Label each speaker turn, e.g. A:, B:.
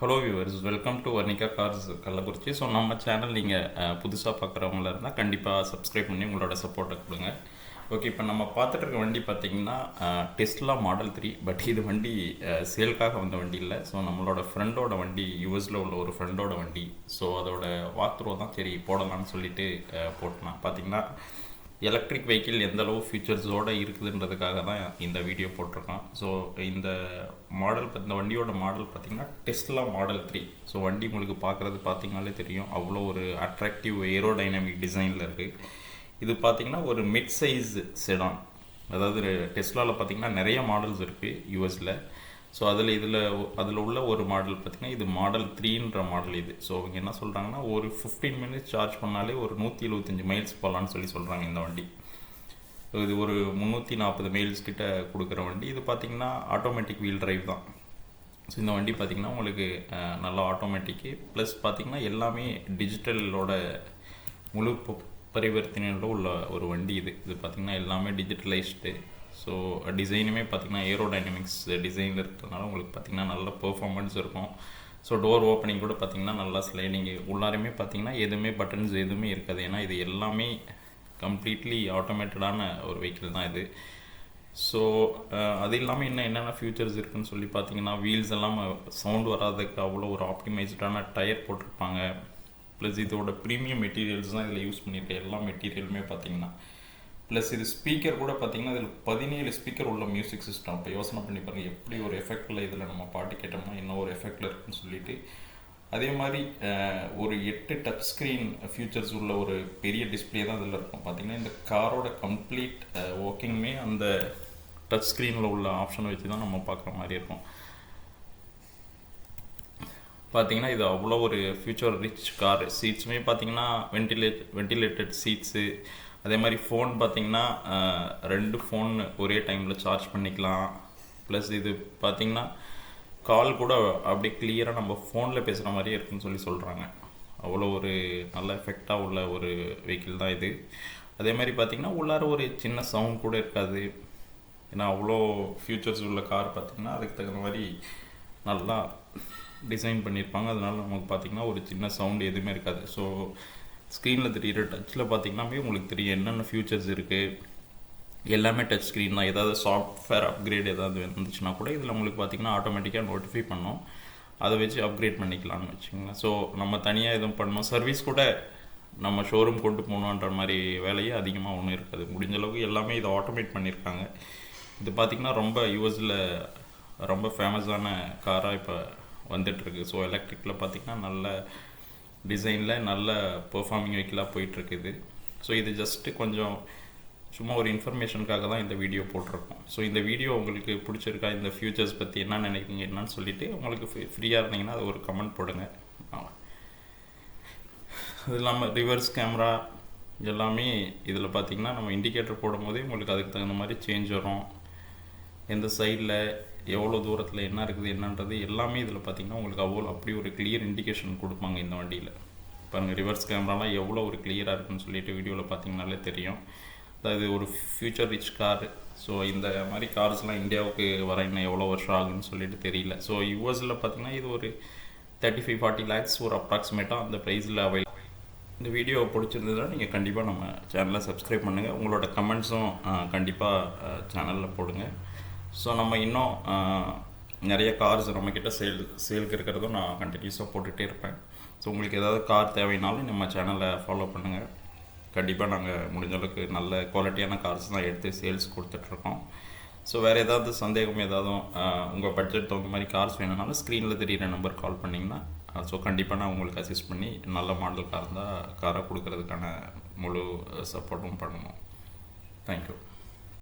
A: Hello viewers, welcome to Varnika cars Kallakurichi. So நம்ம channel நீங்கள் புதுசாக பார்க்குறவங்களா இருந்தால் கண்டிப்பாக சப்ஸ்கிரைப் பண்ணி உங்களோட சப்போர்ட்டை கொடுங்க. ஓகே, இப்போ நம்ம பார்த்துட்டு இருக்க வண்டி பார்த்திங்கன்னா டெஸ்லா மாடல் 3. பட் இது வண்டி சேல்காக வந்த வண்டி இல்லை. ஸோ நம்மளோட ஃப்ரெண்டோட வண்டி, யூஎஸில் உள்ள ஒரு ஃப்ரெண்டோட வண்டி. ஸோ அதோட வாக்த்ரோ தான் சரி போடலான்னு சொல்லிட்டு போட்டேன். பார்த்திங்கன்னா எலக்ட்ரிக் வெஹிக்கிள் எந்தளவு ஃபீச்சர்ஸோடு இருக்குதுன்றதுக்காக தான் இந்த வீடியோ போட்டிருக்கோம். ஸோ இந்த மாடல், இந்த வண்டியோட மாடல் பார்த்திங்கன்னா டெஸ்லா மாடல் 3. ஸோ வண்டி உங்களுக்கு பார்க்குறது பார்த்திங்கனாலே தெரியும், அவ்வளோ ஒரு அட்ராக்டிவ் ஏரோடைனமிக் டிசைனில் இருக்குது. இது பார்த்திங்கன்னா ஒரு மிட் சைஸ் செடான். அதாவது டெஸ்லாவில் பார்த்திங்கன்னா நிறைய மாடல்ஸ் இருக்குது யூஎஸில். ஸோ அதில் உள்ள ஒரு மாடல் பார்த்திங்கன்னா இது மாடல் 3ன்ற மாடல் இது. ஸோ அவங்க என்ன சொல்கிறாங்கன்னா ஒரு 15 மினிட்ஸ் சார்ஜ் பண்ணாலே ஒரு 175 மைல்ஸ் போகலான்னு சொல்கிறாங்க இந்த வண்டி. இது ஒரு 340 மைல்ஸ் கிட்ட கொடுக்குற வண்டி. இது பார்த்திங்கன்னா ஆட்டோமேட்டிக் வீல் டிரைவ் தான். ஸோ இந்த வண்டி பார்த்திங்கன்னா உங்களுக்கு நல்லா ஆட்டோமேட்டிக்கு ப்ளஸ் பார்த்திங்கன்னா எல்லாமே டிஜிட்டலோட முழு பரிவர்த்தனையோட உள்ள ஒரு வண்டி இது. இது பார்த்திங்கன்னா எல்லாமே டிஜிட்டலைஸ்டு. ஸோ டிசைனுமே பார்த்திங்கன்னா ஏரோடைனமிக்ஸ் டிசைனில் இருக்கிறதுனால உங்களுக்கு பார்த்திங்கன்னா நல்ல பெர்ஃபார்மன்ஸ் இருக்கும். ஸோ டோர் ஓப்பனிங் கூட பார்த்திங்கன்னா நல்லா ஸ்லைடிங்கு. உள்ளாரையுமே பார்த்திங்கன்னா எதுவுமே பட்டன்ஸ் எதுவுமே இருக்காது. ஏன்னா இது எல்லாமே கம்ப்ளீட்லி ஆட்டோமேட்டடான ஒரு வெஹிக்கிள் தான் இது. ஸோ அது இல்லாமல் என்னென்ன ஃபியூச்சர்ஸ் இருக்குதுன்னு சொல்லி பார்த்திங்கன்னா வீல்ஸ் எல்லாம் சவுண்ட் வராதுக்கு அவ்வளோ ஒரு ஆப்டிமைஸ்டான டயர் போட்டிருப்பாங்க. ப்ளஸ் இதோட ப்ரீமியம் மெட்டீரியல்ஸ் தான் இதில் யூஸ் பண்ணியிருக்கேன். எல்லா மெட்டீரியலுமே பார்த்திங்கன்னா ப்ளஸ் இது ஸ்பீக்கர் கூட பார்த்திங்கன்னா இதில் 17 ஸ்பீக்கர் உள்ள மியூசிக் சிஸ்டம். இப்போ யோசனை பண்ணி பாருங்கள், எப்படி ஒரு எஃபெக்டில் இதில் நம்ம பாட்டு கேட்டோம்னா என்ன ஒரு எஃபெக்டில் இருக்குன்னு சொல்லிட்டு. அதே மாதிரி ஒரு 8 டச் ஸ்க்ரீன் ஃபியூச்சர்ஸ் உள்ள ஒரு பெரிய டிஸ்பிளே தான் இதில் இருக்கும். பார்த்திங்கன்னா இந்த காரோட கம்ப்ளீட் ஒர்க்கிங்குமே அந்த டச் ஸ்க்ரீனில் உள்ள ஆப்ஷனை வச்சு தான் நம்ம பார்க்குற மாதிரி இருக்கும். பார்த்திங்கன்னா இது அவ்வளோ ஒரு ஃபியூச்சர் ரிச் கார். சீட்ஸுமே பார்த்திங்கன்னா வென்டிலேட்டட் சீட்ஸு. அதே மாதிரி ஃபோன் பார்த்திங்கன்னா 2 ஃபோன் ஒரே டைமில் சார்ஜ் பண்ணிக்கலாம். ப்ளஸ் இது பார்த்திங்கன்னா கால் கூட அப்படியே கிளியராக நம்ம ஃபோனில் பேசுகிற மாதிரியே இருக்குன்னு சொல்கிறாங்க. அவ்வளோ ஒரு நல்ல எஃபெக்டாக உள்ள ஒரு வெஹிக்கிள் தான் இது. அதே மாதிரி பார்த்திங்கன்னா உள்ளார ஒரு சின்ன சவுண்ட் கூட இருக்காது. ஏன்னா அவ்வளோ ஃபியூச்சர்ஸ் உள்ள கார் பார்த்திங்கன்னா அதுக்கு தகுந்த மாதிரி நல்லா டிசைன் பண்ணியிருப்பாங்க. அதனால நமக்கு பார்த்திங்கன்னா ஒரு சின்ன சவுண்டு எதுவுமே இருக்காது. ஸோ ஸ்க்ரீனில் தெரிகிற டச்சில் பார்த்திங்கன்னாமே உங்களுக்கு தெரியும் என்னென்ன ஃபியூச்சர்ஸ் இருக்குது. எல்லாமே டச் ஸ்க்ரீன் தான். ஏதாவது சாஃப்ட்வேர் அப்கிரேட் ஏதாவது வந்துச்சுன்னா கூட இதில் உங்களுக்கு பார்த்திங்கன்னா ஆட்டோமேட்டிக்காக நோட்டிஃபை பண்ணோம். அதை வச்சு அப்கிரேட் பண்ணிக்கலாம்னு வச்சுக்கோங்களேன். ஸோ நம்ம தனியாக எதுவும் பண்ணணும், சர்வீஸ் கூட நம்ம ஷோரூம் கொண்டு போகணுன்ற மாதிரி வேலையே அதிகமாக ஒன்றும் இருக்காது. முடிஞ்ச அளவுக்கு எல்லாமே இதை ஆட்டோமேட் பண்ணியிருக்காங்க. இது பார்த்திங்கன்னா ரொம்ப யூஎஸில் ரொம்ப ஃபேமஸான காராக இப்போ வந்துட்டுருக்கு. ஸோ எலக்ட்ரிக்கில் பார்த்திங்கன்னா நல்ல டிசைனில் நல்ல பெர்ஃபார்மிங் வெஹிக்கிளாக போயிட்டுருக்குது. ஸோ இது ஜஸ்ட்டு கொஞ்சம் சும்மா ஒரு இன்ஃபர்மேஷனுக்காக தான் இந்த வீடியோ போட்டிருக்கோம். ஸோ இந்த வீடியோ உங்களுக்கு பிடிச்சிருக்கா, இந்த ஃபியூச்சர்ஸ் பற்றி என்ன நினைக்கிறீங்க என்னன்னு சொல்லிவிட்டு உங்களுக்கு ஃப்ரீயாக இருந்தீங்கன்னா அது ஒரு கமெண்ட் போடுங்க. அது இல்லாமல் ரிவர்ஸ் கேமரா எல்லாமே இதில் பார்த்திங்கன்னா நம்ம இண்டிகேட்டர் போடும் போதே உங்களுக்கு அதுக்கு தகுந்த மாதிரி சேஞ்ச் வரும். எந்த சைடில் எவ்வளோ தூரத்தில் என்ன இருக்குது என்னன்றது எல்லாமே இதில் பார்த்திங்கன்னா உங்களுக்கு அப்படி ஒரு கிளியர் இண்டிகேஷன் கொடுப்பாங்க இந்த வண்டியில். பாருங்கள், ரிவர்ஸ் கேமராலாம் எவ்வளோ ஒரு கிளியராக இருக்குன்னு சொல்லிட்டு வீடியோவில் பார்த்திங்கனாலே தெரியும். அதாவது ஒரு ஃபியூச்சர் ரிச் கார். ஸோ இந்த மாதிரி கார்ஸ்லாம் இந்தியாவுக்கு வர இன்னும் எவ்வளோ வருஷம் ஆகுன்னு சொல்லிட்டு தெரியல. ஸோ யூஎஸில் பார்த்திங்கன்னா இது ஒரு 35-40 lakhs ஒரு அப்ராக்சிமேட்டாக அந்த ப்ரைஸில் அவைலபிள். இந்த வீடியோ பிடிச்சிருந்ததுன்னா நீங்கள் கண்டிப்பாக நம்ம சேனலை சப்ஸ்கிரைப் பண்ணுங்கள். உங்களோட கமெண்ட்ஸும் கண்டிப்பாக சேனலில் போடுங்க. ஸோ நம்ம இன்னும் நிறைய கார்ஸ் நம்மக்கிட்ட சேலுக்கு இருக்கிறதும் நான் கண்டினியூஸாக போட்டுகிட்டே இருப்பேன். ஸோ உங்களுக்கு ஏதாவது கார் தேவைனாலும் நம்ம சேனலை ஃபாலோ பண்ணுங்கள். கண்டிப்பாக நாங்கள் முடிஞ்ச அளவுக்கு நல்ல குவாலிட்டியான கார்ஸ் தான் எடுத்து சேல்ஸ் கொடுத்துட்ருக்கோம். ஸோ வேறு ஏதாவது சந்தேகம் உங்கள் பட்ஜெட் தகுந்த மாதிரி கார்ஸ் வேணும்னாலும் ஸ்க்ரீனில் தெரியிற நம்பர் கால் பண்ணிங்கன்னா ஸோ கண்டிப்பாக நான் உங்களுக்கு அசிஸ்ட் பண்ணி நல்ல மாடல் கார் இருந்தால் காரை கொடுக்கறதுக்கான முழு சப்போர்ட்டும் பண்ணணும். தேங்க்யூ.